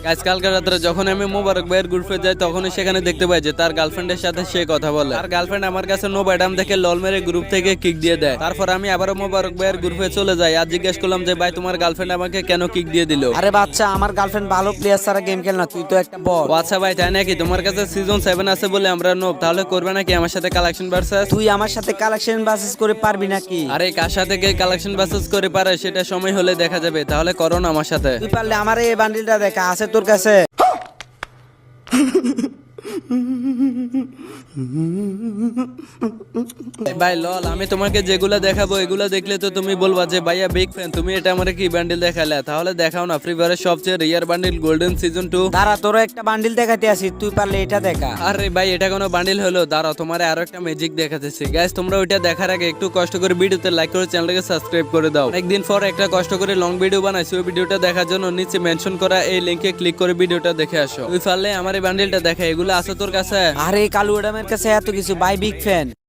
Guys কালকে রাত্রে যখন আমি মোবারক ভাইয়ের গ্রুপে যাই তখনই সেখানে দেখতে পাই যে তার গার্লফ্রেন্ডের সাথে সে কথা বলে। তার গার্লফ্রেন্ড আমার কাছে নো ব্যাডাম দেখে লল মেরে গ্রুপ থেকে কিক দিয়ে দেয়। তারপর আমি আবারও মোবারক ভাইয়ের গ্রুপে চলে যাই আর জিজ্ঞেস করলাম যে ভাই তোমার গার্লফ্রেন্ড আমাকে কেন কিক দিয়ে দিল। আরে বাচ্চা, আমার গার্লফ্রেন্ড ভালো প্লেয়ার ছাড়া গেম খেল না, তুই তো একটা বট। ও আচ্ছা ভাই তাই নাকি? তোমার কাছে সিজন 7 আছে বলে আমরা নোব, তাহলে করবে নাকি আমার সাথে কালেকশন ভার্সেস? তুই আমার সাথে কালেকশন বাসেস করে পারবি নাকি? আরে কার সাথে কে কালেকশন ভার্সেস করে পারে সেটা সময় হলে দেখা যাবে, তাহলে করো না আমার সাথে। তুই পারলে আমার এই বান্ডিলটা দেখা আছে তোর কাছে। ভাই লল আমি তোমাকে যেগুলা দেখাবো এগুলা দেখলে তো তুমি বলবা যে ভাইয়া বিগ ফ্যান, তুমি এটা আমারে কি বান্ডিল দেখালে? তাহলে দেখাও না ফ্রি ফায়ারের সবচেয়ে রিয়ার বান্ডিল গোল্ডেন সিজন 2। দাঁড়া, তোর একটা বান্ডিল দেখাতে আসি, তুই পারলে এটা দেখা। আরে ভাই এটা কোনো বান্ডিল হলো? দাঁড়াও তোমারে আরো একটা ম্যাজিক দেখাতেছি। গাইস তোমরা ওইটা দেখার আগে একটু কষ্ট করে ভিডিওতে লাইক করে চ্যানেলটাকে সাবস্ক্রাইব করে দাও। একদিন পর একটা কষ্ট করে লং ভিডিও বানাইছি, ওই ভিডিওটা দেখার জন্য নিচে মেনশন করা এই লিংকে ক্লিক করে ভিডিওটা দেখে আসো। তুই পারলে আমার এই বান্ডিলটা দেখা, এগুলো আছে তোর কাছে? আরে কালু এডামের কাছে এত কিছু, বাই বিগ ফ্যান।